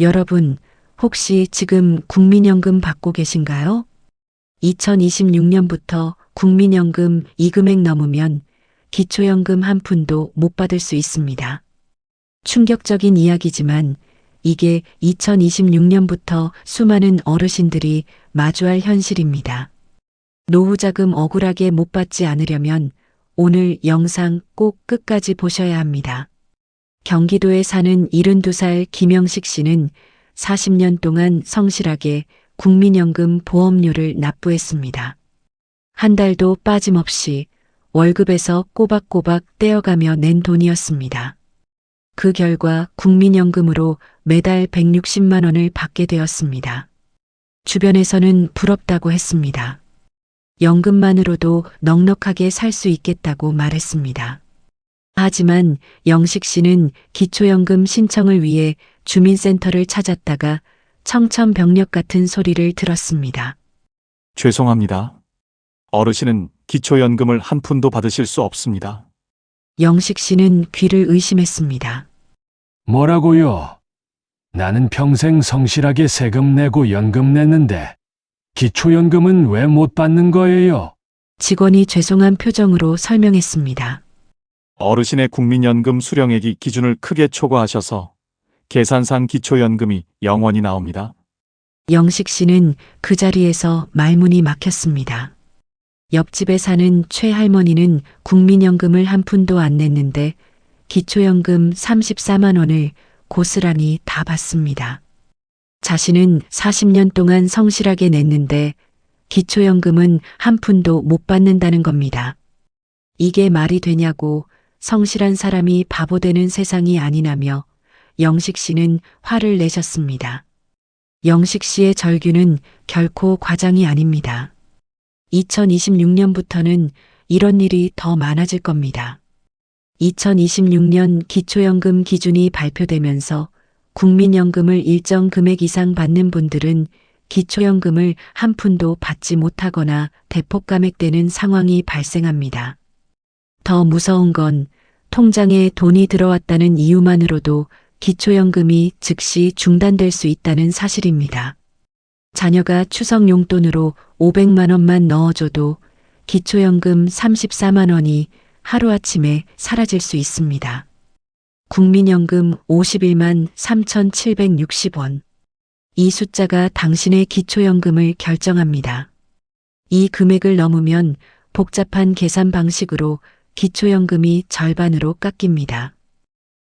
여러분, 혹시 지금 국민연금 받고 계신가요? 2026년부터 국민연금 이 금액 넘으면 기초연금 한 푼도 못 받을 수 있습니다. 충격적인 이야기지만 이게 2026년부터 수많은 어르신들이 마주할 현실입니다. 노후자금 억울하게 못 받지 않으려면 오늘 영상 꼭 끝까지 보셔야 합니다. 경기도에 사는 72살 김영식 씨는 40년 동안 성실하게 국민연금 보험료를 납부했습니다. 한 달도 빠짐없이 월급에서 꼬박꼬박 떼어가며 낸 돈이었습니다. 그 결과 국민연금으로 매달 160만 원을 받게 되었습니다. 주변에서는 부럽다고 했습니다. 연금만으로도 넉넉하게 살 수 있겠다고 말했습니다. 하지만 영식 씨는 기초연금 신청을 위해 주민센터를 찾았다가 청천벽력 같은 소리를 들었습니다. 죄송합니다. 어르신은 기초연금을 한 푼도 받으실 수 없습니다. 영식 씨는 귀를 의심했습니다. 뭐라고요? 나는 평생 성실하게 세금 내고 연금 냈는데 기초연금은 왜 못 받는 거예요? 직원이 죄송한 표정으로 설명했습니다. 어르신의 국민연금 수령액이 기준을 크게 초과하셔서 계산상 기초연금이 0원이 나옵니다. 영식 씨는 그 자리에서 말문이 막혔습니다. 옆집에 사는 최 할머니는 국민연금을 한 푼도 안 냈는데 기초연금 34만 원을 고스란히 다 받습니다. 자신은 40년 동안 성실하게 냈는데 기초연금은 한 푼도 못 받는다는 겁니다. 이게 말이 되냐고 성실한 사람이 바보 되는 세상이 아니라며 영식 씨는 화를 내셨습니다. 영식 씨의 절규는 결코 과장이 아닙니다. 2026년부터는 이런 일이 더 많아질 겁니다. 2026년 기초연금 기준이 발표되면서 국민연금을 일정 금액 이상 받는 분들은 기초연금을 한 푼도 받지 못하거나 대폭 감액되는 상황이 발생합니다. 더 무서운 건 통장에 돈이 들어왔다는 이유만으로도 기초연금이 즉시 중단될 수 있다는 사실입니다. 자녀가 추석 용돈으로 500만 원만 넣어줘도 기초연금 34만 원이 하루아침에 사라질 수 있습니다. 국민연금 51만 3,760원. 이 숫자가 당신의 기초연금을 결정합니다. 이 금액을 넘으면 복잡한 계산 방식으로 기초연금이 절반으로 깎입니다.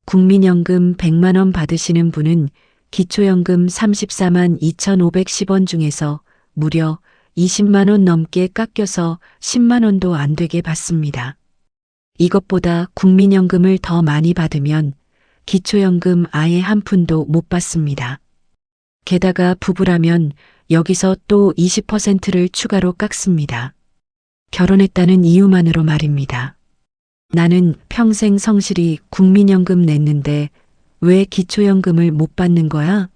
국민연금 100만 원 받으시는 분은 기초연금 34만 2,510원 중에서 무려 20만 원 넘게 깎여서 10만 원도 안 되게 받습니다. 이것보다 국민연금을 더 많이 받으면 기초연금 아예 한 푼도 못 받습니다. 게다가 부부라면 여기서 또 20%를 추가로 깎습니다. 결혼했다는 이유만으로 말입니다. 나는 평생 성실히 국민연금 냈는데 왜 기초연금을 못 받는 거야?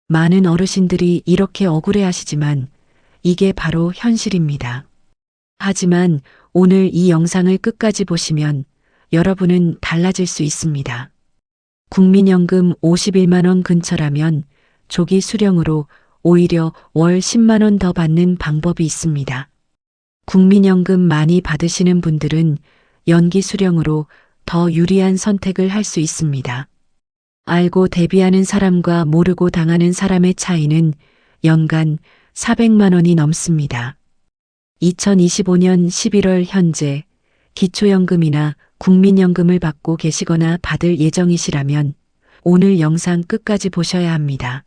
많은 어르신들이 이렇게 억울해하시지만 이게 바로 현실입니다. 하지만 오늘 이 영상을 끝까지 보시면 여러분은 달라질 수 있습니다. 국민연금 51만 원 근처라면 조기 수령으로 오히려 월 10만 원 더 받는 방법이 있습니다. 국민연금 많이 받으시는 분들은 연기 수령으로 더 유리한 선택을 할 수 있습니다. 알고 대비하는 사람과 모르고 당하는 사람의 차이는 연간 400만 원이 넘습니다. 2025년 11월 현재 기초연금이나 국민연금을 받고 계시거나 받을 예정이시라면 오늘 영상 끝까지 보셔야 합니다.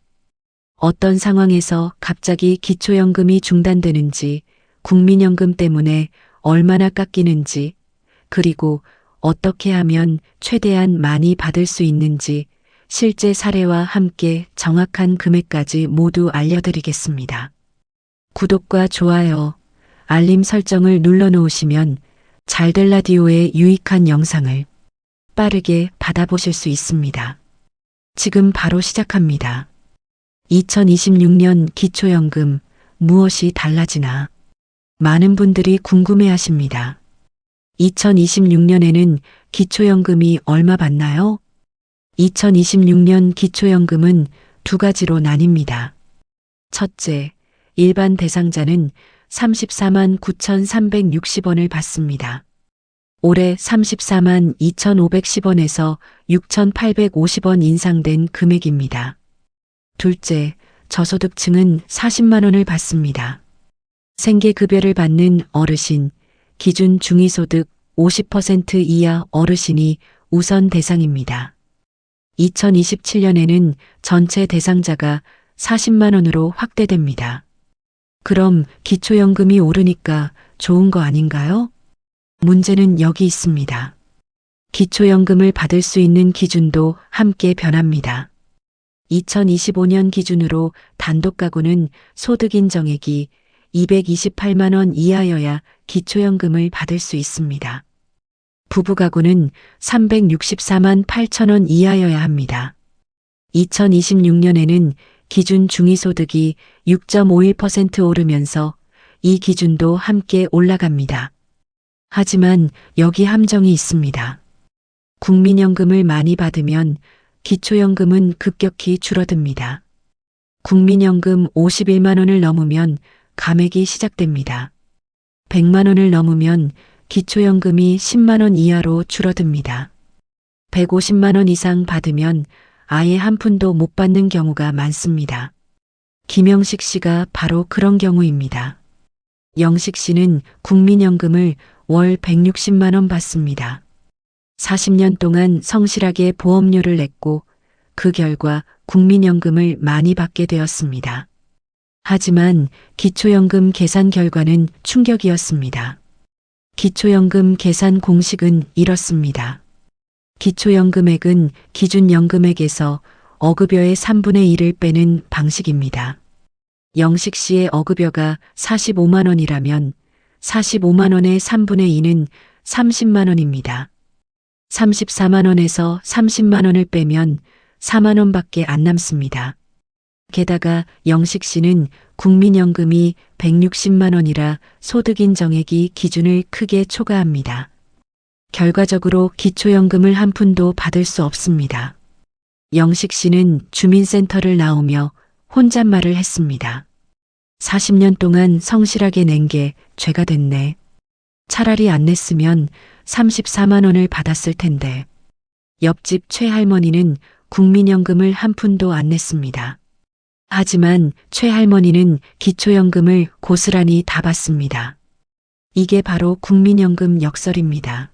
어떤 상황에서 갑자기 기초연금이 중단되는지, 국민연금 때문에 얼마나 깎이는지, 그리고 어떻게 하면 최대한 많이 받을 수 있는지 실제 사례와 함께 정확한 금액까지 모두 알려드리겠습니다. 구독과 좋아요, 알림 설정을 눌러놓으시면 잘될 라디오의 유익한 영상을 빠르게 받아보실 수 있습니다. 지금 바로 시작합니다. 2026년 기초연금 무엇이 달라지나? 많은 분들이 궁금해하십니다. 2026년에는 기초연금이 얼마 받나요? 2026년 기초연금은 두 가지로 나뉩니다. 첫째, 일반 대상자는 34만 9,360원을 받습니다. 올해 34만 2,510원에서 6,850원 인상된 금액입니다. 둘째, 저소득층은 40만 원을 받습니다. 생계급여를 받는 어르신, 기준 중위소득 50% 이하 어르신이 우선 대상입니다. 2027년에는 전체 대상자가 40만 원으로 확대됩니다. 그럼 기초연금이 오르니까 좋은 거 아닌가요? 문제는 여기 있습니다. 기초연금을 받을 수 있는 기준도 함께 변합니다. 2025년 기준으로 단독가구는 소득 인정액이 228만 원 이하여야 기초연금을 받을 수 있습니다. 부부가구는 364만 8천 원 이하여야 합니다. 2026년에는 기준 중위소득이 6.51% 오르면서 이 기준도 함께 올라갑니다. 하지만 여기 함정이 있습니다. 국민연금을 많이 받으면 기초연금은 급격히 줄어듭니다. 국민연금 51만 원을 넘으면 감액이 시작됩니다. 100만 원을 넘으면 기초연금이 10만 원 이하로 줄어듭니다. 150만 원 이상 받으면 아예 한 푼도 못 받는 경우가 많습니다. 김영식 씨가 바로 그런 경우입니다. 영식 씨는 국민연금을 월 160만 원 받습니다. 40년 동안 성실하게 보험료를 냈고 그 결과 국민연금을 많이 받게 되었습니다. 하지만 기초연금 계산 결과는 충격이었습니다. 기초연금 계산 공식은 이렇습니다. 기초연금액은 기준연금액에서 어급여의 3분의 1을 빼는 방식입니다. 영식 씨의 어급여가 45만 원이라면 45만 원의 3분의 2는 30만 원입니다. 34만 원에서 30만 원을 빼면 4만 원밖에 안 남습니다. 게다가 영식 씨는 국민연금이 160만 원이라 소득인정액이 기준을 크게 초과합니다. 결과적으로 기초연금을 한 푼도 받을 수 없습니다. 영식 씨는 주민센터를 나오며 혼잣말을 했습니다. 40년 동안 성실하게 낸 게 죄가 됐네. 차라리 안 냈으면 34만 원을 받았을 텐데. 옆집 최할머니는 국민연금을 한 푼도 안 냈습니다. 하지만 최할머니는 기초연금을 고스란히 다 받습니다. 이게 바로 국민연금 역설입니다.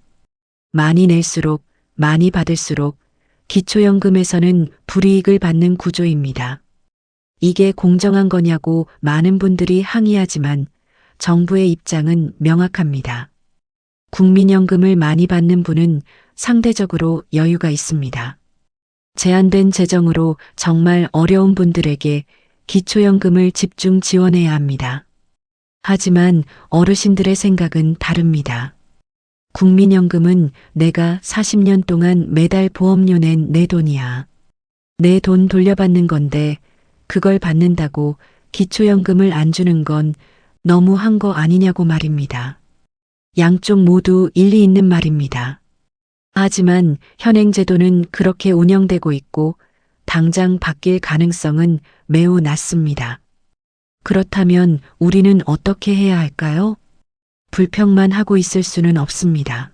많이 낼수록 많이 받을수록 기초연금에서는 불이익을 받는 구조입니다. 이게 공정한 거냐고 많은 분들이 항의하지만 정부의 입장은 명확합니다. 국민연금을 많이 받는 분은 상대적으로 여유가 있습니다. 제한된 재정으로 정말 어려운 분들에게 기초연금을 집중 지원해야 합니다. 하지만 어르신들의 생각은 다릅니다. 국민연금은 내가 40년 동안 매달 보험료 낸 내 돈이야. 내 돈 돌려받는 건데 그걸 받는다고 기초연금을 안 주는 건 너무한 거 아니냐고 말입니다. 양쪽 모두 일리 있는 말입니다. 하지만 현행 제도는 그렇게 운영되고 있고 당장 바뀔 가능성은 매우 낮습니다. 그렇다면 우리는 어떻게 해야 할까요? 불평만 하고 있을 수는 없습니다.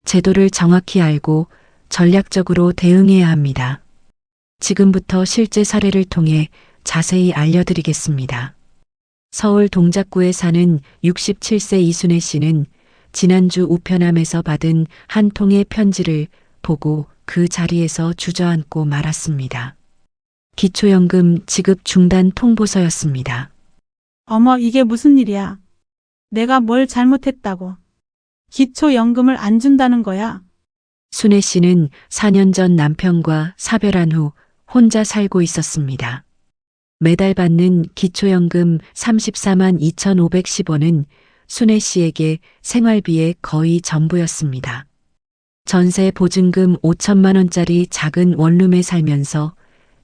제도를 정확히 알고 전략적으로 대응해야 합니다. 지금부터 실제 사례를 통해 자세히 알려드리겠습니다. 서울 동작구에 사는 67세 이순애 씨는 지난주 우편함에서 받은 한 통의 편지를 보고 그 자리에서 주저앉고 말았습니다. 기초연금 지급 중단 통보서였습니다. 어머, 이게 무슨 일이야? 내가 뭘 잘못했다고? 기초연금을 안 준다는 거야? 순애 씨는 4년 전 남편과 사별한 후 혼자 살고 있었습니다. 매달 받는 기초연금 34만 2,510원은 순애 씨에게 생활비의 거의 전부였습니다. 전세 보증금 5천만 원짜리 작은 원룸에 살면서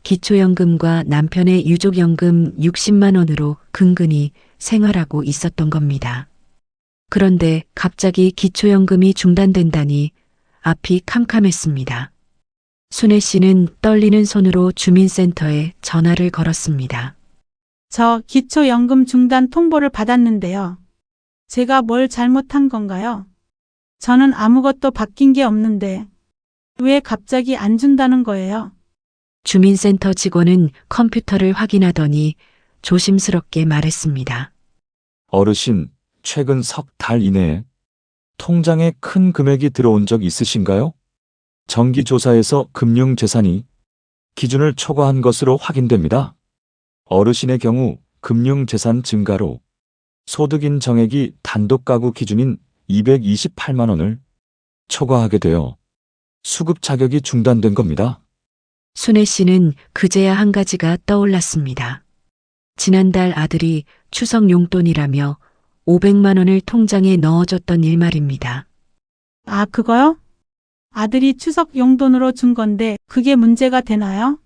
기초연금과 남편의 유족연금 60만 원으로 근근히 생활하고 있었던 겁니다. 그런데 갑자기 기초연금이 중단된다니 앞이 캄캄했습니다. 순애 씨는 떨리는 손으로 주민센터에 전화를 걸었습니다. 저 기초연금 중단 통보를 받았는데요. 제가 뭘 잘못한 건가요? 저는 아무것도 바뀐 게 없는데 왜 갑자기 안 준다는 거예요? 주민센터 직원은 컴퓨터를 확인하더니 조심스럽게 말했습니다. 어르신, 최근 석 달 이내에 통장에 큰 금액이 들어온 적 있으신가요? 정기조사에서 금융재산이 기준을 초과한 것으로 확인됩니다. 어르신의 경우 금융재산 증가로 소득인 정액이 단독 가구 기준인 228만 원을 초과하게 되어 수급 자격이 중단된 겁니다. 순애 씨는 그제야 한 가지가 떠올랐습니다. 지난달 아들이 추석 용돈이라며 500만 원을 통장에 넣어줬던 일 말입니다. 아, 그거요? 아들이 추석 용돈으로 준 건데 그게 문제가 되나요?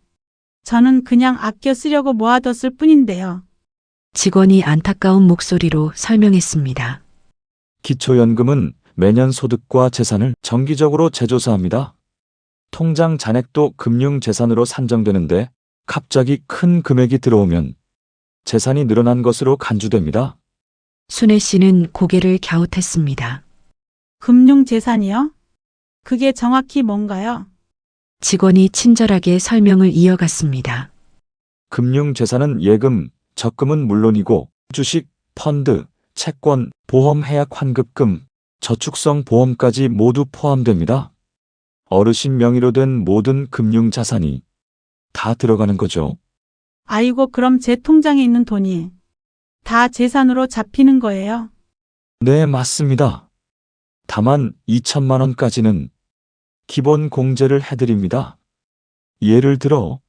저는 그냥 아껴 쓰려고 모아뒀을 뿐인데요. 직원이 안타까운 목소리로 설명했습니다. 기초연금은 매년 소득과 재산을 정기적으로 재조사합니다. 통장 잔액도 금융재산으로 산정되는데 갑자기 큰 금액이 들어오면 재산이 늘어난 것으로 간주됩니다. 순애 씨는 고개를 갸웃했습니다. 금융재산이요? 그게 정확히 뭔가요? 직원이 친절하게 설명을 이어갔습니다. 금융재산은 예금, 적금은 물론이고 주식, 펀드, 채권, 보험 해약 환급금, 저축성 보험까지 모두 포함됩니다. 어르신 명의로 된 모든 금융자산이 다 들어가는 거죠. 아이고, 그럼 제 통장에 있는 돈이 다 재산으로 잡히는 거예요? 네, 맞습니다. 다만 2천만 원까지는 기본 공제를 해드립니다. 예를 들어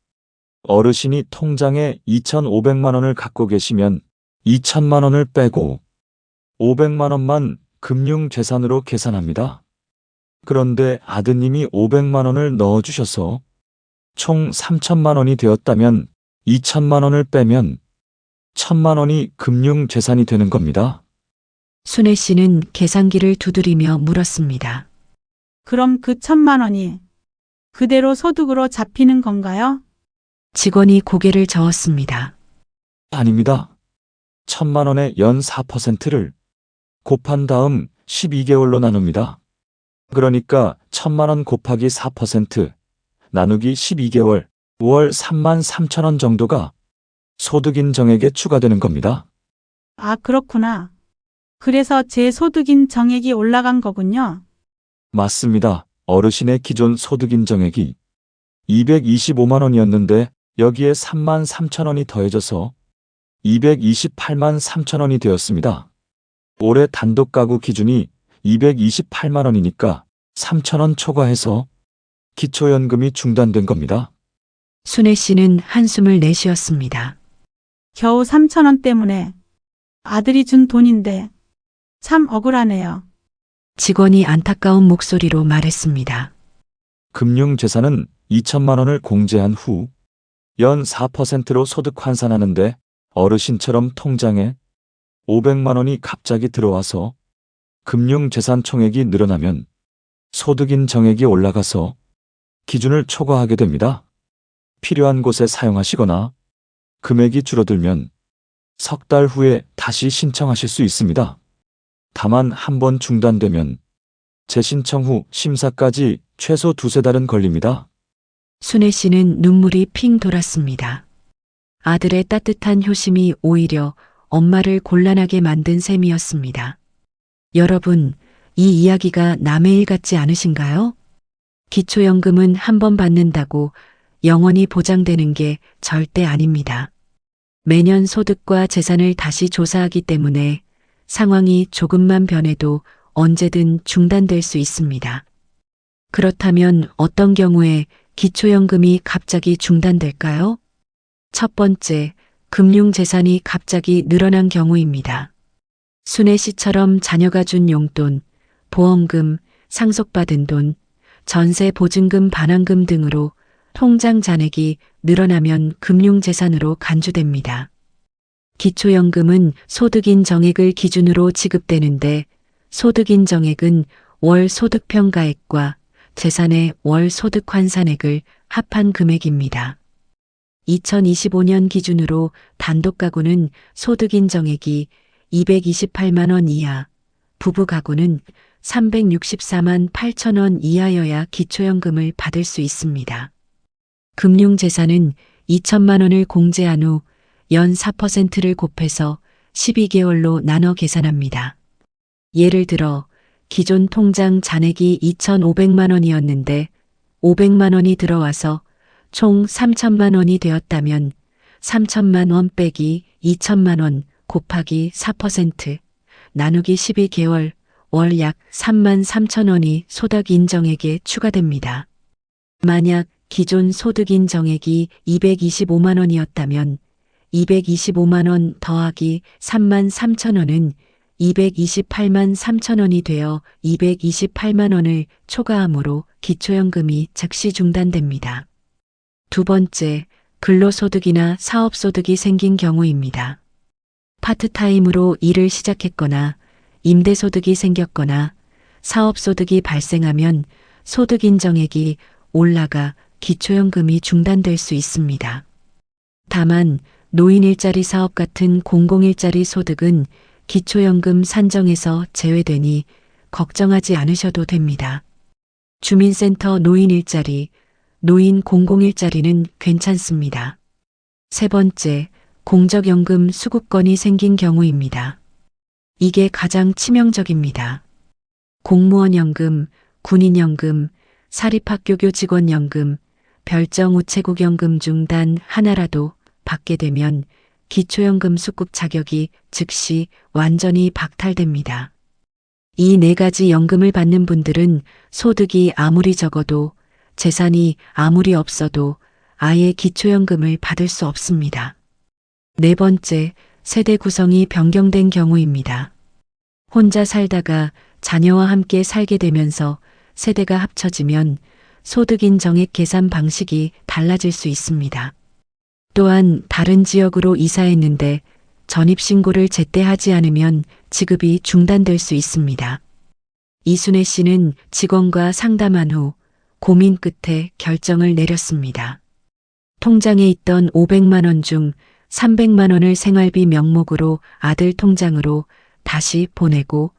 어르신이 통장에 2,500만 원을 갖고 계시면 2천만 원을 빼고 500만 원만 금융재산으로 계산합니다. 그런데 아드님이 500만 원을 넣어주셔서 총 3천만 원이 되었다면 2천만 원을 빼면 1,000만 원이 금융재산이 되는 겁니다. 순애 씨는 계산기를 두드리며 물었습니다. 그럼 그 1,000만 원이 그대로 소득으로 잡히는 건가요? 직원이 고개를 저었습니다. 아닙니다. 1,000만 원의 연 4%를 곱한 다음 12개월로 나눕니다. 그러니까 1,000만 원 곱하기 4% 나누기 12개월, 월 3만 3천 원 정도가 소득인 정액에 추가되는 겁니다. 아, 그렇구나. 그래서 제 소득인 정액이 올라간 거군요. 맞습니다. 어르신의 기존 소득인 정액이 225만 원이었는데 여기에 3만 3천 원이 더해져서 228만 3천 원이 되었습니다. 올해 단독 가구 기준이 228만 원이니까 3천 원 초과해서 기초연금이 중단된 겁니다. 순애 씨는 한숨을 내쉬었습니다. 겨우 3천 원 때문에 아들이 준 돈인데 참 억울하네요. 직원이 안타까운 목소리로 말했습니다. 금융재산은 2천만 원을 공제한 후 연 4%로 소득 환산하는데 어르신처럼 통장에 500만 원이 갑자기 들어와서 금융재산 총액이 늘어나면 소득인 정액이 올라가서 기준을 초과하게 됩니다. 필요한 곳에 사용하시거나 금액이 줄어들면 석 달 후에 다시 신청하실 수 있습니다. 다만 한 번 중단되면 재신청 후 심사까지 최소 2~3달은 걸립니다. 순애 씨는 눈물이 핑 돌았습니다. 아들의 따뜻한 효심이 오히려 엄마를 곤란하게 만든 셈이었습니다. 여러분, 이 이야기가 남의 일 같지 않으신가요? 기초연금은 한 번 받는다고 영원히 보장되는 게 절대 아닙니다. 매년 소득과 재산을 다시 조사하기 때문에 상황이 조금만 변해도 언제든 중단될 수 있습니다. 그렇다면 어떤 경우에 기초연금이 갑자기 중단될까요? 첫 번째, 금융재산이 갑자기 늘어난 경우입니다. 순애 씨처럼 자녀가 준 용돈, 보험금, 상속받은 돈, 전세 보증금 반환금 등으로 통장 잔액이 늘어나면 금융재산으로 간주됩니다. 기초연금은 소득인 정액을 기준으로 지급되는데 소득인 정액은 월 소득평가액과 재산의 월 소득 환산액을 합한 금액입니다. 2025년 기준으로 단독 가구는 소득 인정액이 228만 원 이하, 부부 가구는 364만 8천 원 이하여야 기초연금을 받을 수 있습니다. 금융재산은 2천만 원을 공제한 후 연 4%를 곱해서 12개월로 나눠 계산합니다. 예를 들어 기존 통장 잔액이 2,500만 원이었는데 500만 원이 들어와서 총 3천만 원이 되었다면 3천만 원 빼기 2천만 원 곱하기 4% 나누기 12개월 월 약 3만 3천 원이 소득 인정액에 추가됩니다. 만약 기존 소득 인정액이 225만 원이었다면 225만 원 더하기 3만 3천 원은 228만 3천 원이 되어 228만 원을 초과하므로 기초연금이 즉시 중단됩니다. 두 번째, 근로소득이나 사업소득이 생긴 경우입니다. 파트타임으로 일을 시작했거나 임대소득이 생겼거나 사업소득이 발생하면 소득인정액이 올라가 기초연금이 중단될 수 있습니다. 다만 노인 일자리 사업 같은 공공일자리 소득은 기초연금 산정에서 제외되니 걱정하지 않으셔도 됩니다. 주민센터 노인 일자리, 노인 공공일자리는 괜찮습니다. 세 번째, 공적연금 수급권이 생긴 경우입니다. 이게 가장 치명적입니다. 공무원연금, 군인연금, 사립학교교 직원연금, 별정우체국연금 중 단 하나라도 받게 되면 기초연금 수급 자격이 즉시 완전히 박탈됩니다. 이 네 가지 연금을 받는 분들은 소득이 아무리 적어도 재산이 아무리 없어도 아예 기초연금을 받을 수 없습니다. 네 번째, 세대 구성이 변경된 경우입니다. 혼자 살다가 자녀와 함께 살게 되면서 세대가 합쳐지면 소득인정액 계산 방식이 달라질 수 있습니다. 또한 다른 지역으로 이사했는데 전입신고를 제때 하지 않으면 지급이 중단될 수 있습니다. 이순애 씨는 직원과 상담한 후 고민 끝에 결정을 내렸습니다. 통장에 있던 500만 원 중 300만 원을 생활비 명목으로 아들 통장으로 다시 보내고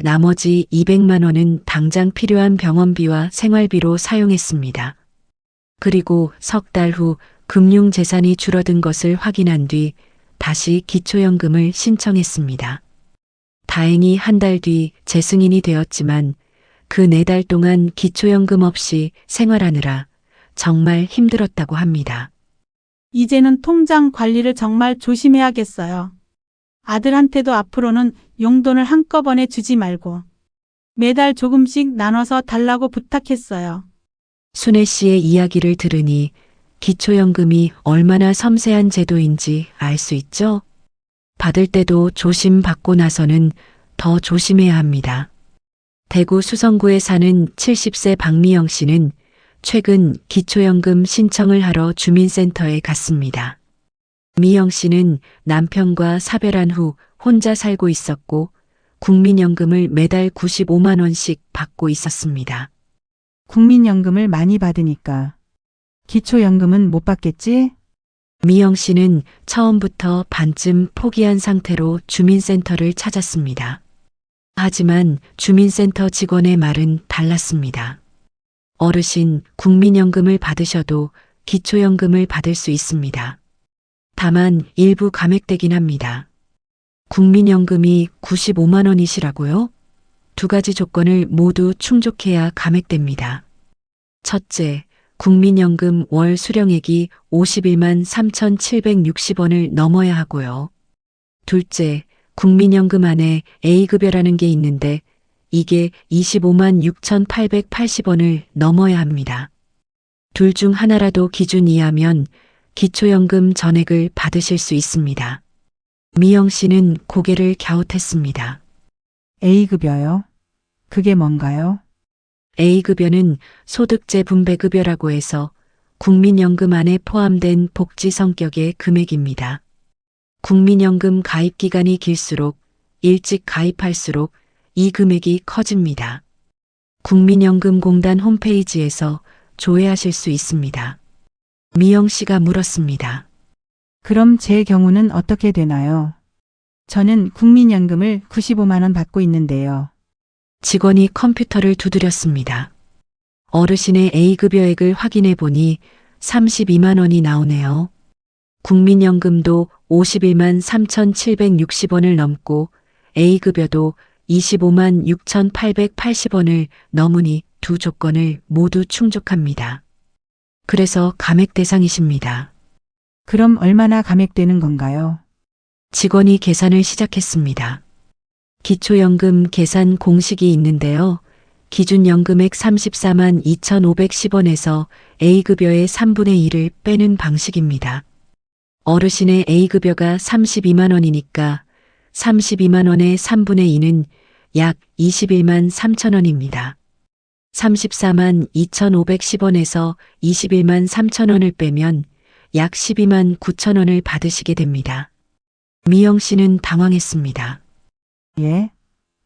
나머지 200만 원은 당장 필요한 병원비와 생활비로 사용했습니다. 그리고 석 달 후 금융재산이 줄어든 것을 확인한 뒤 다시 기초연금을 신청했습니다. 다행히 한 달 뒤 재승인이 되었지만 그 4달 동안 기초연금 없이 생활하느라 정말 힘들었다고 합니다. 이제는 통장 관리를 정말 조심해야겠어요. 아들한테도 앞으로는 용돈을 한꺼번에 주지 말고 매달 조금씩 나눠서 달라고 부탁했어요. 순애 씨의 이야기를 들으니 기초연금이 얼마나 섬세한 제도인지 알 수 있죠? 받을 때도 조심받고 나서는 더 조심해야 합니다. 대구 수성구에 사는 70세 박미영 씨는 최근 기초연금 신청을 하러 주민센터에 갔습니다. 미영 씨는 남편과 사별한 후 혼자 살고 있었고 국민연금을 매달 95만 원씩 받고 있었습니다. 국민연금을 많이 받으니까 기초연금은 못 받겠지? 미영 씨는 처음부터 반쯤 포기한 상태로 주민센터를 찾았습니다. 하지만 주민센터 직원의 말은 달랐습니다. 어르신, 국민연금을 받으셔도 기초연금을 받을 수 있습니다. 다만 일부 감액되긴 합니다. 국민연금이 95만 원이시라고요? 두 가지 조건을 모두 충족해야 감액됩니다. 첫째, 국민연금 월 수령액이 51만 3,760원을 넘어야 하고요. 둘째, 국민연금 안에 A급여라는 게 있는데 이게 25만 6,880원을 넘어야 합니다. 둘 중 하나라도 기준 이하면 기초연금 전액을 받으실 수 있습니다. 미영 씨는 고개를 갸웃했습니다. A급여요? 그게 뭔가요? A급여는 소득재 분배급여라고 해서 국민연금 안에 포함된 복지 성격의 금액입니다. 국민연금 가입 기간이 길수록 일찍 가입할수록 이 금액이 커집니다. 국민연금공단 홈페이지에서 조회하실 수 있습니다. 미영 씨가 물었습니다. 그럼 제 경우는 어떻게 되나요? 저는 국민연금을 95만 원 받고 있는데요. 직원이 컴퓨터를 두드렸습니다. 어르신의 A급여액을 확인해 보니 32만 원이 나오네요. 국민연금도 51만 3,760원을 넘고 A급여도 25만 6,880원을 넘으니 두 조건을 모두 충족합니다. 그래서 감액 대상이십니다. 그럼 얼마나 감액되는 건가요? 직원이 계산을 시작했습니다. 기초연금 계산 공식이 있는데요. 기준연금액 34만 2,510원에서 A급여의 3분의 1을 빼는 방식입니다. 어르신의 A급여가 32만 원이니까 32만 원의 3분의 2는 약 21만 3천 원입니다. 34만 2,510원에서 21만 3천 원을 빼면 약 12만 9천 원을 받으시게 됩니다. 미영 씨는 당황했습니다. 예?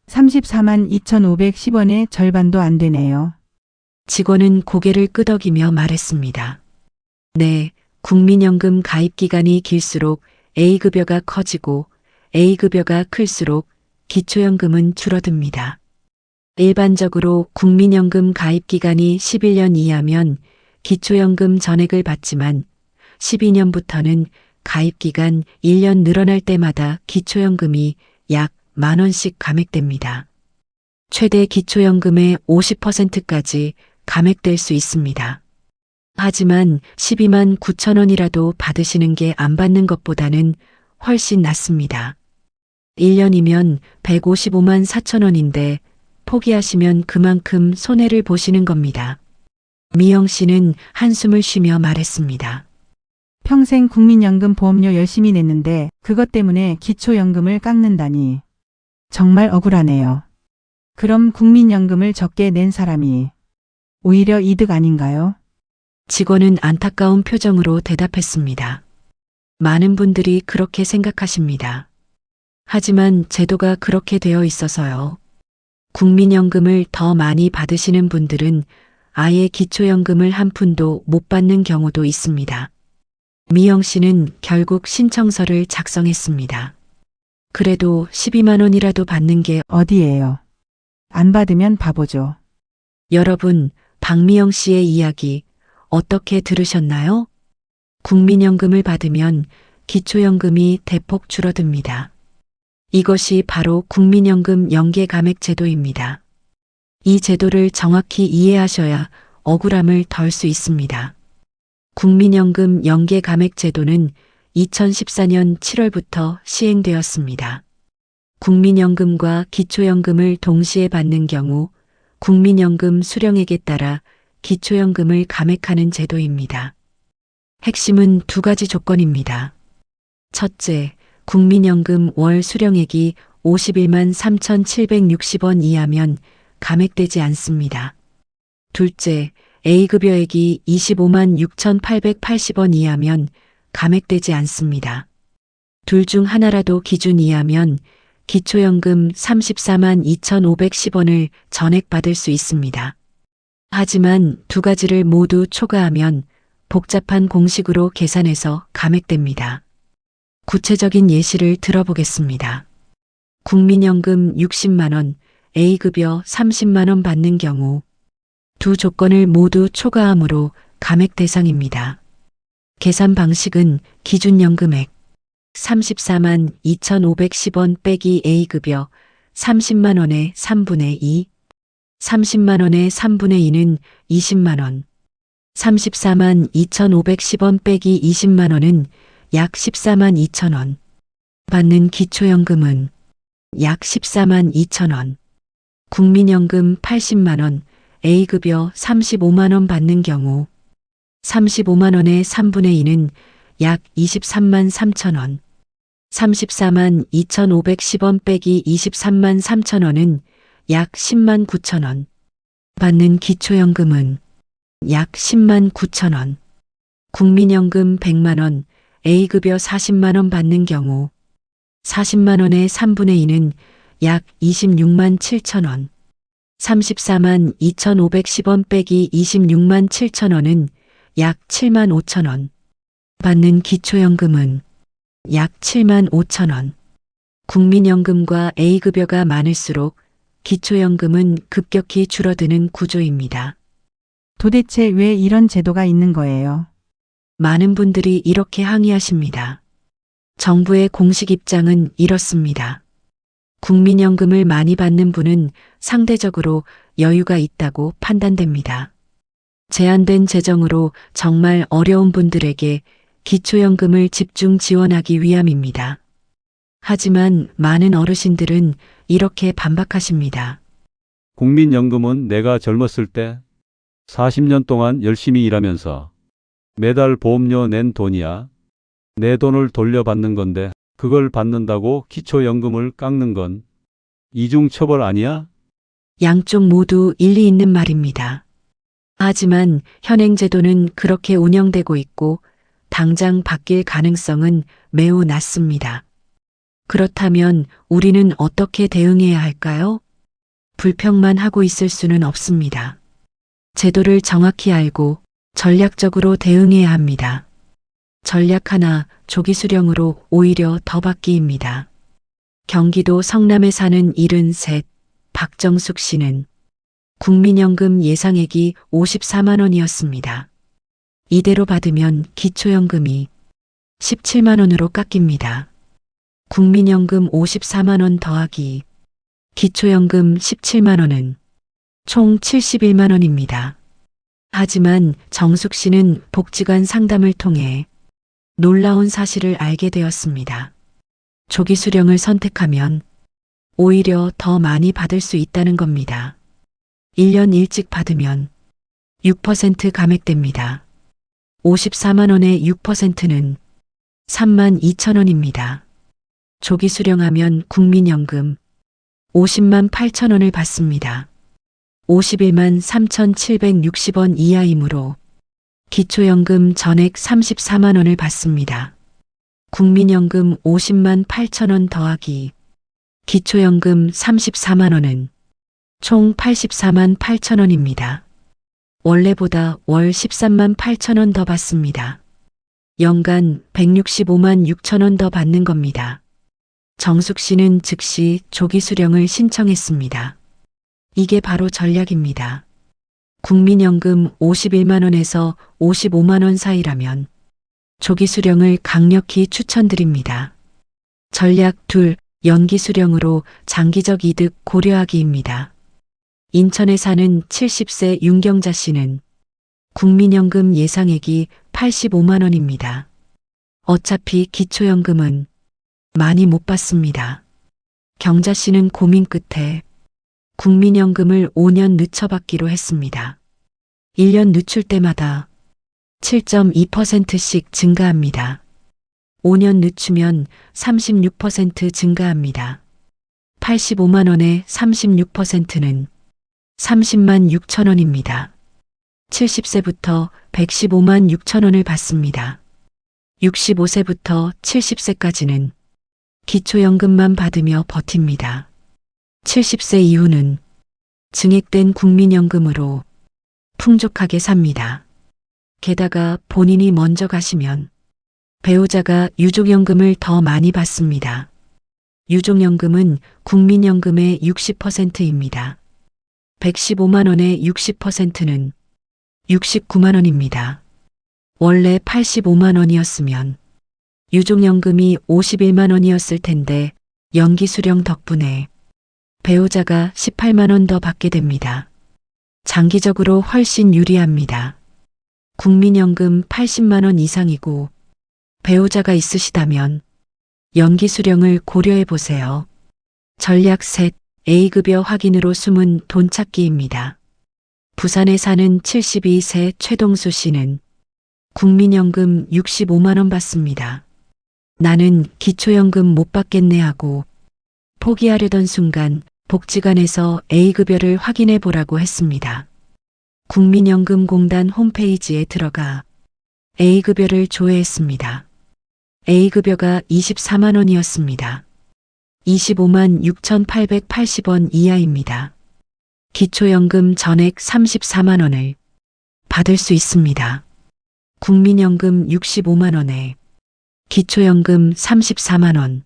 34만 2,510원의 절반도 안 되네요. 직원은 고개를 끄덕이며 말했습니다. 네, 국민연금 가입 기간이 길수록 A급여가 커지고 A급여가 클수록 기초연금은 줄어듭니다. 일반적으로 국민연금 가입 기간이 11년 이하면 기초연금 전액을 받지만 12년부터는 가입 기간 1년 늘어날 때마다 기초연금이 약 10,000원씩 감액됩니다. 최대 기초연금의 50%까지 감액될 수 있습니다. 하지만 12만 9천 원이라도 받으시는 게 안 받는 것보다는 훨씬 낫습니다. 1년이면 155만 4천 원인데 포기하시면 그만큼 손해를 보시는 겁니다. 미영 씨는 한숨을 쉬며 말했습니다. 평생 국민연금 보험료 열심히 냈는데 그것 때문에 기초연금을 깎는다니. 정말 억울하네요. 그럼 국민연금을 적게 낸 사람이 오히려 이득 아닌가요? 직원은 안타까운 표정으로 대답했습니다. 많은 분들이 그렇게 생각하십니다. 하지만 제도가 그렇게 되어 있어서요. 국민연금을 더 많이 받으시는 분들은 아예 기초연금을 한 푼도 못 받는 경우도 있습니다. 미영 씨는 결국 신청서를 작성했습니다. 그래도 12만 원이라도 받는 게 어디예요? 안 받으면 바보죠. 여러분, 박미영 씨의 이야기 어떻게 들으셨나요? 국민연금을 받으면 기초연금이 대폭 줄어듭니다. 이것이 바로 국민연금 연계감액 제도입니다. 이 제도를 정확히 이해하셔야 억울함을 덜 수 있습니다. 국민연금 연계감액 제도는 2014년 7월부터 시행되었습니다. 국민연금과 기초연금을 동시에 받는 경우 국민연금 수령액에 따라 기초연금을 감액하는 제도입니다. 핵심은 두 가지 조건입니다. 첫째, 국민연금 월 수령액이 51만 3,760원 이하면 감액되지 않습니다. 둘째, A급여액이 25만 6,880원 이하면 감액되지 않습니다. 둘 중 하나라도 기준 이하면 기초연금 34만 2,510원을 전액받을 수 있습니다. 하지만 두 가지를 모두 초과하면 복잡한 공식으로 계산해서 감액됩니다. 구체적인 예시를 들어보겠습니다. 국민연금 60만 원, A급여 30만 원 받는 경우 두 조건을 모두 초과함으로 감액 대상입니다. 계산 방식은 기준연금액 34만 2,510원 빼기 A급여 30만 원의 3분의 2, 30만 원의 3분의 2는 20만 원, 34만 2,510원 빼기 20만 원은 약 14만 2천 원, 받는 기초연금은 약 14만 2천 원, 국민연금 80만 원, A급여 35만 원 받는 경우 35만 원의 3분의 2는 약 23만 3천 원, 34만 2,510원 빼기 23만 3천 원은 약 10만 9천 원, 받는 기초연금은 약 10만 9천 원, 국민연금 100만 원, A급여 40만 원 받는 경우 40만 원의 3분의 2는 약 26만 7천 원, 34만 2,510원 빼기 26만 7천원은 약 7만 5천원. 받는 기초연금은 약 7만 5천원. 국민연금과 A급여가 많을수록 기초연금은 급격히 줄어드는 구조입니다. 도대체 왜 이런 제도가 있는 거예요? 많은 분들이 이렇게 항의하십니다. 정부의 공식 입장은 이렇습니다. 국민연금을 많이 받는 분은 상대적으로 여유가 있다고 판단됩니다. 제한된 재정으로 정말 어려운 분들에게 기초연금을 집중 지원하기 위함입니다. 하지만 많은 어르신들은 이렇게 반박하십니다. 국민연금은 내가 젊었을 때 40년 동안 열심히 일하면서 매달 보험료 낸 돈이야. 내 돈을 돌려받는 건데 그걸 받는다고 기초연금을 깎는 건 이중처벌 아니야? 양쪽 모두 일리 있는 말입니다. 하지만 현행 제도는 그렇게 운영되고 있고 당장 바뀔 가능성은 매우 낮습니다. 그렇다면 우리는 어떻게 대응해야 할까요? 불평만 하고 있을 수는 없습니다. 제도를 정확히 알고 전략적으로 대응해야 합니다. 전략 하나, 조기 수령으로 오히려 더 받기입니다. 경기도 성남에 사는 73, 박정숙 씨는 국민연금 예상액이 54만 원이었습니다. 이대로 받으면 기초연금이 17만 원으로 깎입니다. 국민연금 54만 원 더하기 기초연금 17만 원은 총 71만 원입니다. 하지만 정숙 씨는 복지관 상담을 통해 놀라운 사실을 알게 되었습니다. 조기 수령을 선택하면 오히려 더 많이 받을 수 있다는 겁니다. 1년 일찍 받으면 6% 감액됩니다. 54만 원의 6%는 3만 2천 원입니다. 조기 수령하면 국민연금 50만 8천 원을 받습니다. 51만 3,760원 이하이므로 기초연금 전액 34만 원을 받습니다. 국민연금 50만 8천 원 더하기 기초연금 34만 원은 총 84만 8천 원입니다. 원래보다 월 13만 8천 원 더 받습니다. 연간 165만 6천 원 더 받는 겁니다. 정숙 씨는 즉시 조기 수령을 신청했습니다. 이게 바로 전략입니다. 국민연금 51만 원에서 55만 원 사이라면 조기 수령을 강력히 추천드립니다. 전략 2, 연기 수령으로 장기적 이득 고려하기입니다. 인천에 사는 70세 윤경자 씨는 국민연금 예상액이 85만 원입니다. 어차피 기초연금은 많이 못 받습니다. 경자 씨는 고민 끝에 국민연금을 5년 늦춰받기로 했습니다. 1년 늦출 때마다 7.2%씩 증가합니다. 5년 늦추면 36% 증가합니다. 85만 원의 36%는 30만 6천 원입니다. 70세부터 115만 6천 원을 받습니다. 65세부터 70세까지는 기초연금만 받으며 버팁니다. 70세 이후는 증액된 국민연금으로 풍족하게 삽니다. 게다가 본인이 먼저 가시면 배우자가 유족연금을 더 많이 받습니다. 유족연금은 국민연금의 60%입니다. 115만 원의 60%는 69만 원입니다. 원래 85만 원이었으면 유족연금이 51만 원이었을 텐데 연기 수령 덕분에 배우자가 18만 원 더 받게 됩니다. 장기적으로 훨씬 유리합니다. 국민연금 80만 원 이상이고 배우자가 있으시다면 연기 수령을 고려해 보세요. 전략 셋, A급여 확인으로 숨은 돈 찾기입니다. 부산에 사는 72세 최동수 씨는 국민연금 65만 원 받습니다. 나는 기초연금 못 받겠네 하고 포기하려던 순간 복지관에서 A급여를 확인해 보라고 했습니다. 국민연금공단 홈페이지에 들어가 A급여를 조회했습니다. A급여가 24만 원이었습니다. 25만 6,880원 이하입니다. 기초연금 전액 34만 원을 받을 수 있습니다. 국민연금 65만 원에 기초연금 34만 원,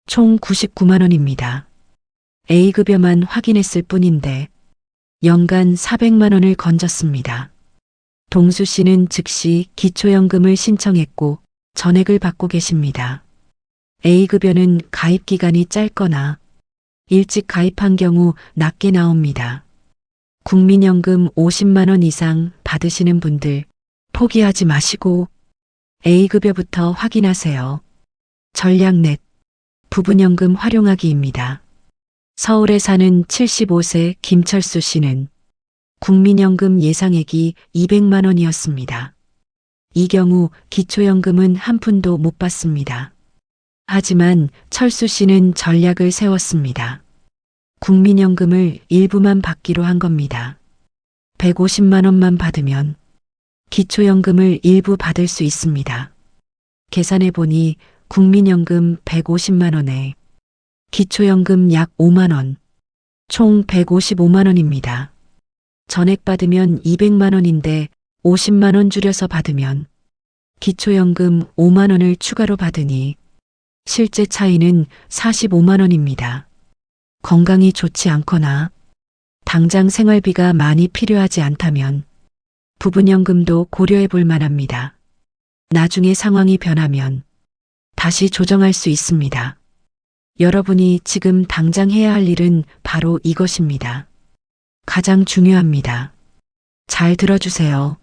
총 99만 원입니다. A급여만 확인했을 뿐인데 연간 400만 원을 건졌습니다. 동수 씨는 즉시 기초연금을 신청했고 전액을 받고 계십니다. A급여는 가입 기간이 짧거나 일찍 가입한 경우 낮게 나옵니다. 국민연금 50만 원 이상 받으시는 분들 포기하지 마시고 A급여부터 확인하세요. 전략넷 부분연금 활용하기입니다. 서울에 사는 75세 김철수 씨는 국민연금 예상액이 200만 원이었습니다. 이 경우 기초연금은 한 푼도 못 받습니다. 하지만 철수 씨는 전략을 세웠습니다. 국민연금을 일부만 받기로 한 겁니다. 150만 원만 받으면 기초연금을 일부 받을 수 있습니다. 계산해 보니 국민연금 150만 원에 기초연금 약 5만 원, 총 155만 원입니다. 전액 받으면 200만 원인데 50만 원 줄여서 받으면 기초연금 5만 원을 추가로 받으니 실제 차이는 45만 원입니다. 건강이 좋지 않거나 당장 생활비가 많이 필요하지 않다면 부분연금도 고려해 볼 만합니다. 나중에 상황이 변하면 다시 조정할 수 있습니다. 여러분이 지금 당장 해야 할 일은 바로 이것입니다. 가장 중요합니다. 잘 들어주세요.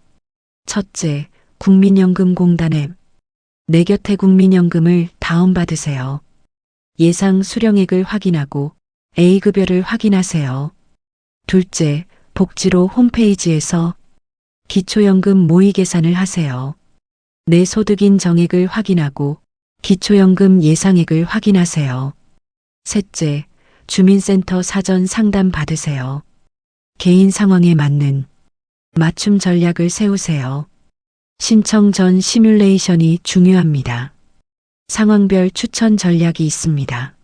첫째, 국민연금공단 앱. 내 곁에 국민연금을 다운받으세요. 예상 수령액을 확인하고 A급여를 확인하세요. 둘째, 복지로 홈페이지에서 기초연금 모의 계산을 하세요. 내 소득인 정액을 확인하고 기초연금 예상액을 확인하세요. 셋째, 주민센터 사전 상담 받으세요. 개인 상황에 맞는 맞춤 전략을 세우세요. 신청 전 시뮬레이션이 중요합니다. 상황별 추천 전략이 있습니다.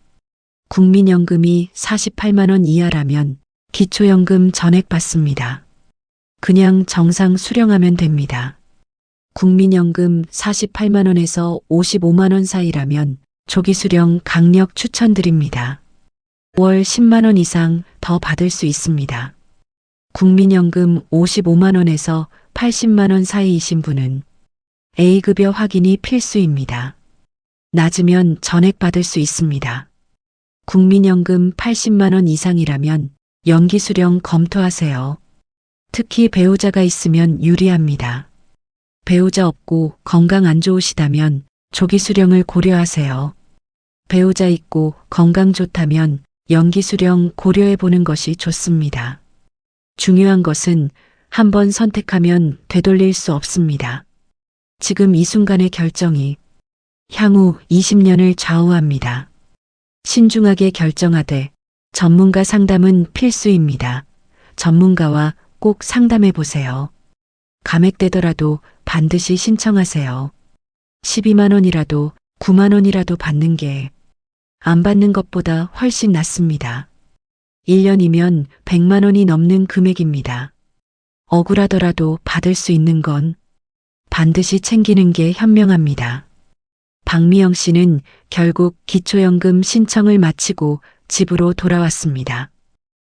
국민연금이 48만 원 이하라면 기초연금 전액 받습니다. 그냥 정상 수령하면 됩니다. 국민연금 48만 원에서 55만 원 사이라면 조기 수령 강력 추천드립니다. 월 10만 원 이상 더 받을 수 있습니다. 국민연금 55만 원에서 80만 원 사이이신 분은 A급여 확인이 필수입니다. 낮으면 전액 받을 수 있습니다. 국민연금 80만 원 이상이라면 연기 수령 검토하세요. 특히 배우자가 있으면 유리합니다. 배우자 없고 건강 안 좋으시다면 조기 수령을 고려하세요. 배우자 있고 건강 좋다면 연기 수령 고려해 보는 것이 좋습니다. 중요한 것은 한번 선택하면 되돌릴 수 없습니다. 지금 이 순간의 결정이 향후 20년을 좌우합니다. 신중하게 결정하되 전문가 상담은 필수입니다. 전문가와 꼭 상담해 보세요. 감액되더라도 반드시 신청하세요. 12만 원이라도 9만 원이라도 받는 게 안 받는 것보다 훨씬 낫습니다. 1년이면 100만 원이 넘는 금액입니다. 억울하더라도 받을 수 있는 건 반드시 챙기는 게 현명합니다. 박미영 씨는 결국 기초연금 신청을 마치고 집으로 돌아왔습니다.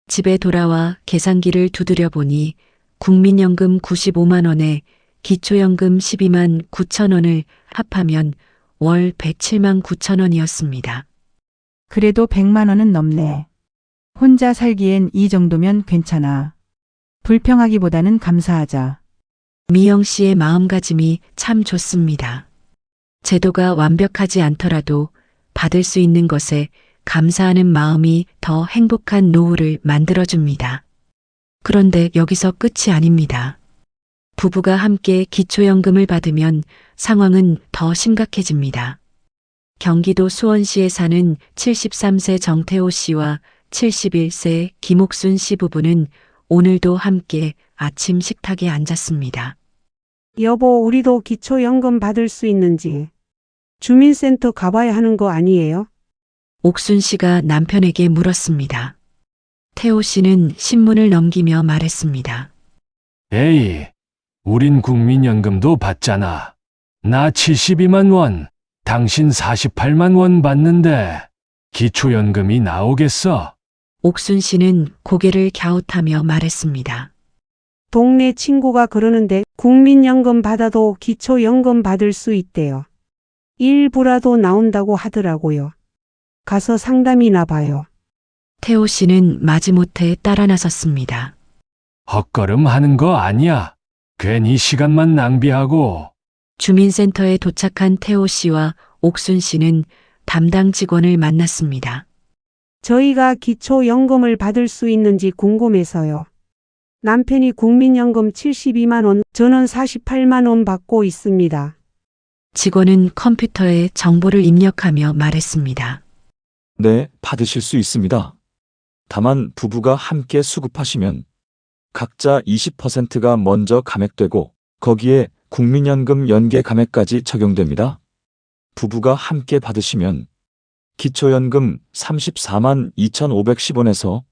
집에 돌아와 계산기를 두드려 보니 국민연금 95만 원에 기초연금 12만 9천 원을 합하면 월 107만 9천 원이었습니다. 그래도 100만 원은 넘네. 혼자 살기엔 이 정도면 괜찮아. 불평하기보다는 감사하자. 미영 씨의 마음가짐이 참 좋습니다. 제도가 완벽하지 않더라도 받을 수 있는 것에 감사하는 마음이 더 행복한 노후를 만들어줍니다. 그런데 여기서 끝이 아닙니다. 부부가 함께 기초연금을 받으면 상황은 더 심각해집니다. 경기도 수원시에 사는 73세 정태호 씨와 71세 김옥순 씨 부부는 오늘도 함께 아침 식탁에 앉았습니다. 여보, 우리도 기초연금 받을 수 있는지 주민센터 가봐야 하는 거 아니에요? 옥순 씨가 남편에게 물었습니다. 태호 씨는 신문을 넘기며 말했습니다. 에이, 우린 국민연금도 받잖아. 나 72만 원, 당신 48만 원 받는데 기초연금이 나오겠어? 옥순 씨는 고개를 갸웃하며 말했습니다. 동네 친구가 그러는데 국민연금 받아도 기초연금 받을 수 있대요. 일부라도 나온다고 하더라고요. 가서 상담이나 봐요. 태호 씨는 마지못해 따라 나섰습니다. 헛걸음 하는 거 아니야. 괜히 시간만 낭비하고. 주민센터에 도착한 태호 씨와 옥순 씨는 담당 직원을 만났습니다. 저희가 기초연금을 받을 수 있는지 궁금해서요. 남편이 국민연금 72만 원, 저는 48만 원 받고 있습니다. 직원은 컴퓨터에 정보를 입력하며 말했습니다. 네, 받으실 수 있습니다. 다만 부부가 함께 수급하시면 각자 20%가 먼저 감액되고 거기에 국민연금 연계 감액까지 적용됩니다. 부부가 함께 받으시면 기초연금 34만 2,510원에서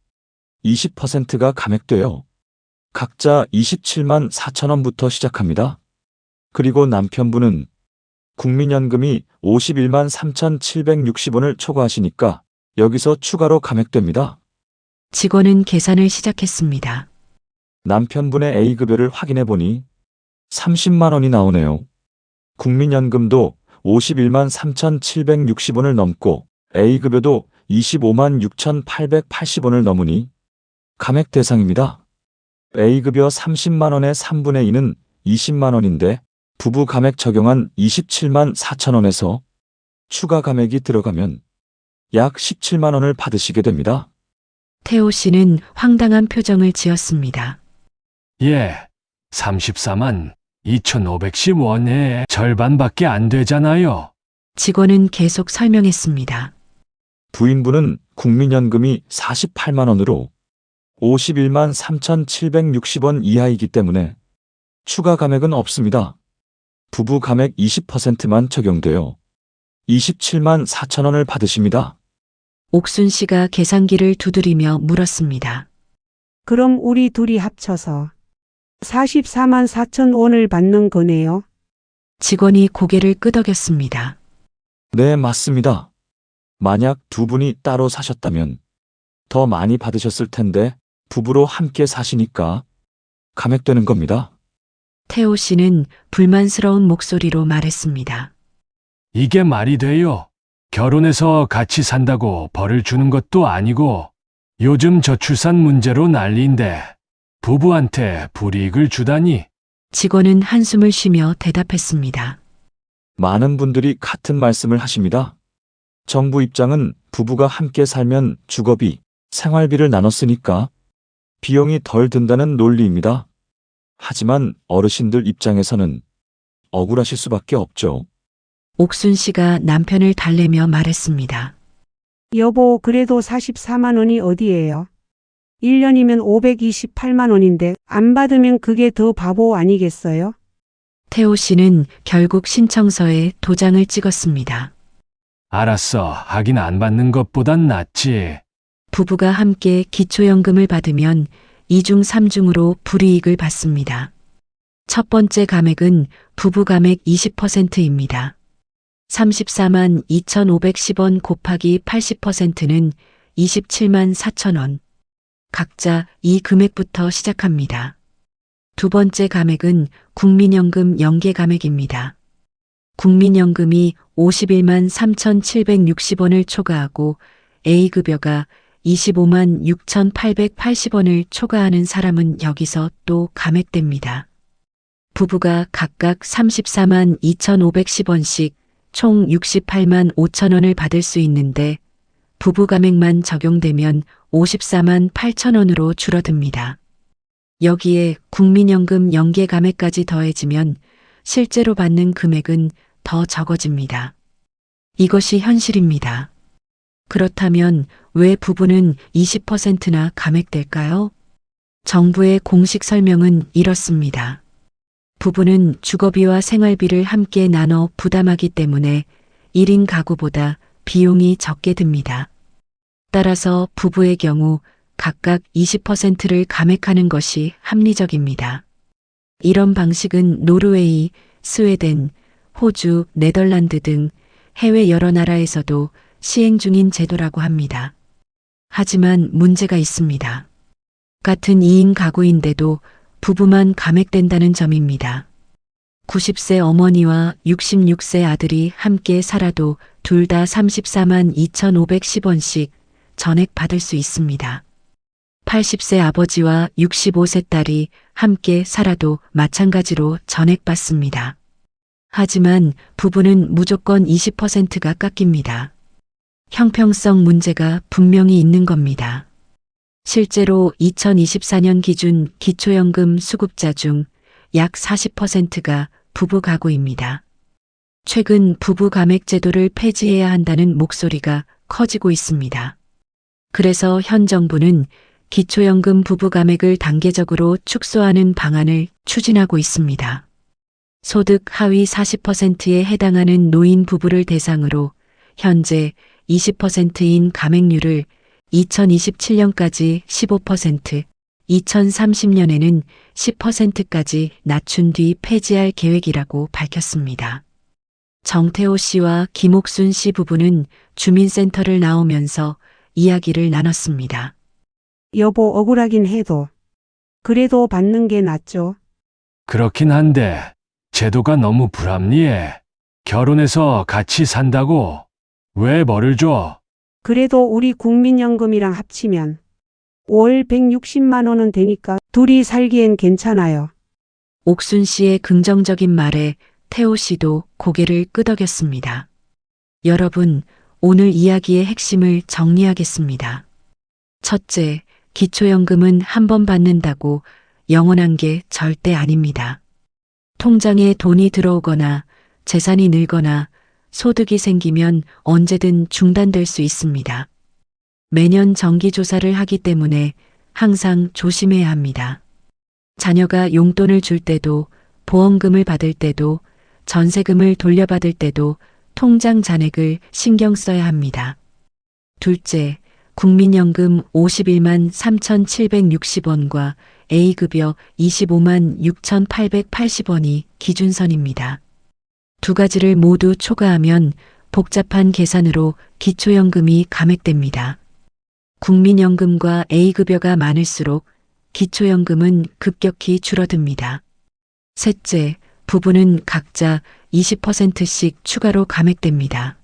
20%가 감액되어 각자 27만 4천 원부터 시작합니다. 그리고 남편분은 국민연금이 51만 3,760원을 초과하시니까 여기서 추가로 감액됩니다. 직원은 계산을 시작했습니다. 남편분의 A급여를 확인해 보니 30만 원이 나오네요. 국민연금도 51만 3,760원을 넘고 A급여도 25만 6,880원을 넘으니 감액 대상입니다. A급여 30만 원의 3분의 2는 20만 원인데 부부 감액 적용한 27만 4천 원에서 추가 감액이 들어가면 약 17만 원을 받으시게 됩니다. 태호 씨는 황당한 표정을 지었습니다. 예, 34만 2,510원에 절반밖에 안 되잖아요. 직원은 계속 설명했습니다. 부인분은 국민연금이 48만 원으로 51만 3,760원 이하이기 때문에 추가 감액은 없습니다. 부부 감액 20%만 적용되어 27만 4천 원을 받으십니다. 옥순 씨가 계산기를 두드리며 물었습니다. 그럼 우리 둘이 합쳐서 44만 4천 원을 받는 거네요. 직원이 고개를 끄덕였습니다. 네, 맞습니다. 만약 두 분이 따로 사셨다면 더 많이 받으셨을 텐데 부부로 함께 사시니까 감액되는 겁니다. 태호 씨는 불만스러운 목소리로 말했습니다. 이게 말이 돼요? 결혼해서 같이 산다고 벌을 주는 것도 아니고 요즘 저출산 문제로 난리인데 부부한테 불이익을 주다니. 직원은 한숨을 쉬며 대답했습니다. 많은 분들이 같은 말씀을 하십니다. 정부 입장은 부부가 함께 살면 주거비, 생활비를 나눠 쓰니까 비용이 덜 든다는 논리입니다. 하지만 어르신들 입장에서는 억울하실 수밖에 없죠. 옥순 씨가 남편을 달래며 말했습니다. 여보, 그래도 44만 원이 어디예요? 1년이면 528만 원인데 안 받으면 그게 더 바보 아니겠어요? 태호 씨는 결국 신청서에 도장을 찍었습니다. 알았어, 하긴 안 받는 것보단 낫지. 부부가 함께 기초연금을 받으면 2중 3중으로 불이익을 받습니다. 첫 번째 감액은 부부 감액 20%입니다. 34만 2,510원 곱하기 80%는 27만 4천 원. 각자 이 금액부터 시작합니다. 두 번째 감액은 국민연금 연계 감액입니다. 국민연금이 51만 3,760원을 초과하고 A급여가 25만 6,880원을 초과하는 사람은 여기서 또 감액됩니다. 부부가 각각 34만 2,510원씩 총 68만 5천 원을 받을 수 있는데 부부 감액만 적용되면 54만 8천 원으로 줄어듭니다. 여기에 국민연금 연계 감액까지 더해지면 실제로 받는 금액은 더 적어집니다. 이것이 현실입니다. 그렇다면 왜 부부는 20%나 감액될까요? 정부의 공식 설명은 이렇습니다. 부부는 주거비와 생활비를 함께 나눠 부담하기 때문에 1인 가구보다 비용이 적게 듭니다. 따라서 부부의 경우 각각 20%를 감액하는 것이 합리적입니다. 이런 방식은 노르웨이, 스웨덴, 호주, 네덜란드 등 해외 여러 나라에서도 시행 중인 제도라고 합니다. 하지만 문제가 있습니다. 같은 2인 가구인데도 부부만 감액된다는 점입니다. 90세 어머니와 66세 아들이 함께 살아도 둘 다 34만 2,510원씩 전액 받을 수 있습니다. 80세 아버지와 65세 딸이 함께 살아도 마찬가지로 전액 받습니다. 하지만 부부는 무조건 20%가 깎입니다. 형평성 문제가 분명히 있는 겁니다. 실제로 2024년 기준 기초연금 수급자 중 약 40%가 부부 가구입니다. 최근 부부 감액 제도를 폐지해야 한다는 목소리가 커지고 있습니다. 그래서 현 정부는 기초연금 부부 감액을 단계적으로 축소하는 방안을 추진하고 있습니다. 소득 하위 40%에 해당하는 노인 부부를 대상으로 현재 20%인 감액률을 2027년까지 15%, 2030년에는 10%까지 낮춘 뒤 폐지할 계획이라고 밝혔습니다. 정태호 씨와 김옥순 씨 부부는 주민센터를 나오면서 이야기를 나눴습니다. 여보, 억울하긴 해도 그래도 받는 게 낫죠. 그렇긴 한데 제도가 너무 불합리해. 결혼해서 같이 산다고 왜 뭐를 줘? 그래도 우리 국민연금이랑 합치면 월 160만 원은 되니까 둘이 살기엔 괜찮아요. 옥순 씨의 긍정적인 말에 태호 씨도 고개를 끄덕였습니다. 여러분, 오늘 이야기의 핵심을 정리하겠습니다. 첫째, 기초연금은 한 번 받는다고 영원한 게 절대 아닙니다. 통장에 돈이 들어오거나 재산이 늘거나 소득이 생기면 언제든 중단될 수 있습니다. 매년 정기조사를 하기 때문에 항상 조심해야 합니다. 자녀가 용돈을 줄 때도, 보험금을 받을 때도, 전세금을 돌려받을 때도 통장 잔액을 신경 써야 합니다. 둘째, 국민연금 51만 3,760원과 A급여 25만 6,880원이 기준선입니다. 두 가지를 모두 초과하면 복잡한 계산으로 기초연금이 감액됩니다. 국민연금과 A급여가 많을수록 기초연금은 급격히 줄어듭니다. 셋째, 부부는 각자 20%씩 추가로 감액됩니다.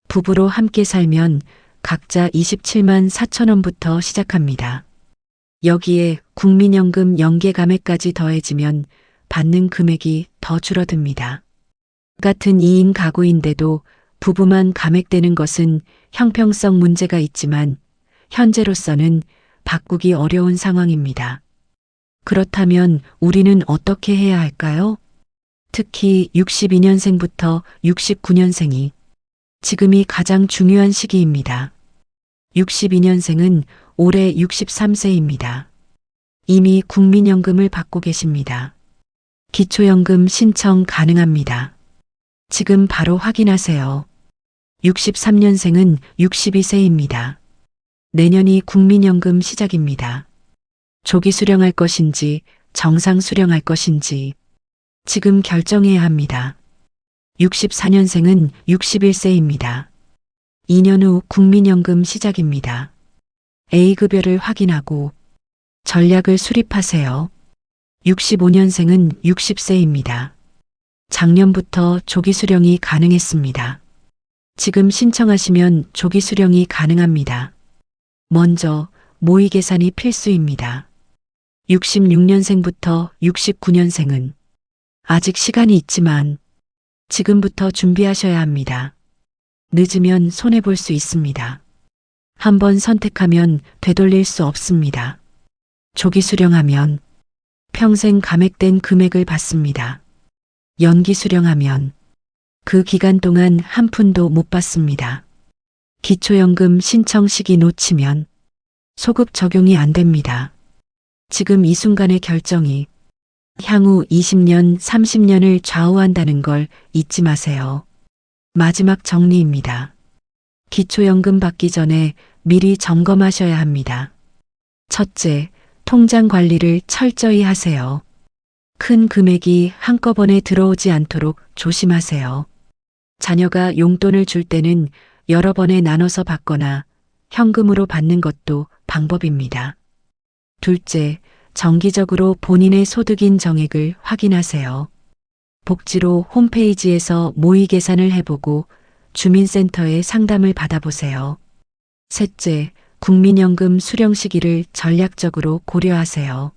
부부로 함께 살면 각자 27만 4천 원부터 시작합니다. 여기에 국민연금 연계 감액까지 더해지면 받는 금액이 더 줄어듭니다. 같은 2인 가구인데도 부부만 감액되는 것은 형평성 문제가 있지만 현재로서는 바꾸기 어려운 상황입니다. 그렇다면 우리는 어떻게 해야 할까요? 특히 62년생부터 69년생이 지금이 가장 중요한 시기입니다. 62년생은 올해 63세입니다. 이미 국민연금을 받고 계십니다. 기초연금 신청 가능합니다. 지금 바로 확인하세요. 63년생은 62세입니다. 내년이 국민연금 시작입니다. 조기 수령할 것인지 정상 수령할 것인지 지금 결정해야 합니다. 64년생은 61세입니다. 2년 후 국민연금 시작입니다. A급여를 확인하고 전략을 수립하세요. 65년생은 60세입니다. 작년부터 조기 수령이 가능했습니다. 지금 신청하시면 조기 수령이 가능합니다. 먼저 모의 계산이 필수입니다. 66년생부터 69년생은 아직 시간이 있지만 지금부터 준비하셔야 합니다. 늦으면 손해볼 수 있습니다. 한번 선택하면 되돌릴 수 없습니다. 조기 수령하면 평생 감액된 금액을 받습니다. 연기 수령하면 그 기간 동안 한 푼도 못 받습니다. 기초연금 신청 시기 놓치면 소급 적용이 안 됩니다. 지금 이 순간의 결정이 향후 20년, 30년을 좌우한다는 걸 잊지 마세요. 마지막 정리입니다. 기초연금 받기 전에 미리 점검하셔야 합니다. 첫째, 통장 관리를 철저히 하세요. 큰 금액이 한꺼번에 들어오지 않도록 조심하세요. 자녀가 용돈을 줄 때는 여러 번에 나눠서 받거나 현금으로 받는 것도 방법입니다. 둘째, 정기적으로 본인의 소득인 정액을 확인하세요. 복지로 홈페이지에서 모의 계산을 해보고 주민센터에 상담을 받아보세요. 셋째, 국민연금 수령 시기를 전략적으로 고려하세요.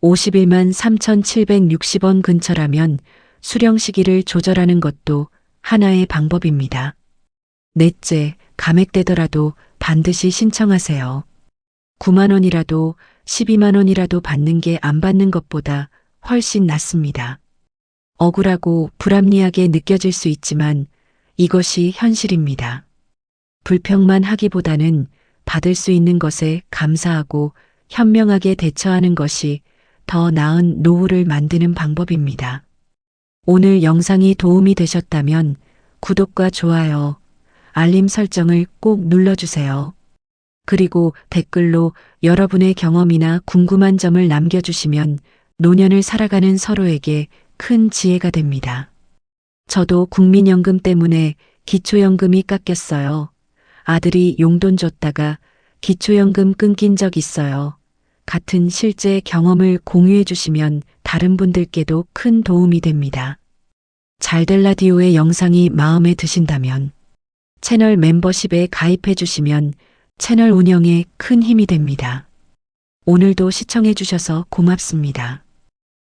51만 3,760원 근처라면 수령 시기를 조절하는 것도 하나의 방법입니다. 넷째, 감액되더라도 반드시 신청하세요. 9만 원이라도 12만 원이라도 받는 게 안 받는 것보다 훨씬 낫습니다. 억울하고 불합리하게 느껴질 수 있지만 이것이 현실입니다. 불평만 하기보다는 받을 수 있는 것에 감사하고 현명하게 대처하는 것이 더 나은 노후를 만드는 방법입니다. 오늘 영상이 도움이 되셨다면 구독과 좋아요, 알림 설정을 꼭 눌러주세요. 그리고 댓글로 여러분의 경험이나 궁금한 점을 남겨주시면 노년을 살아가는 서로에게 큰 지혜가 됩니다. 저도 국민연금 때문에 기초연금이 깎였어요. 아들이 용돈 줬다가 기초연금 끊긴 적 있어요. 같은 실제 경험을 공유해 주시면 다른 분들께도 큰 도움이 됩니다. 잘될 라디오의 영상이 마음에 드신다면 채널 멤버십에 가입해 주시면 채널 운영에 큰 힘이 됩니다. 오늘도 시청해 주셔서 고맙습니다.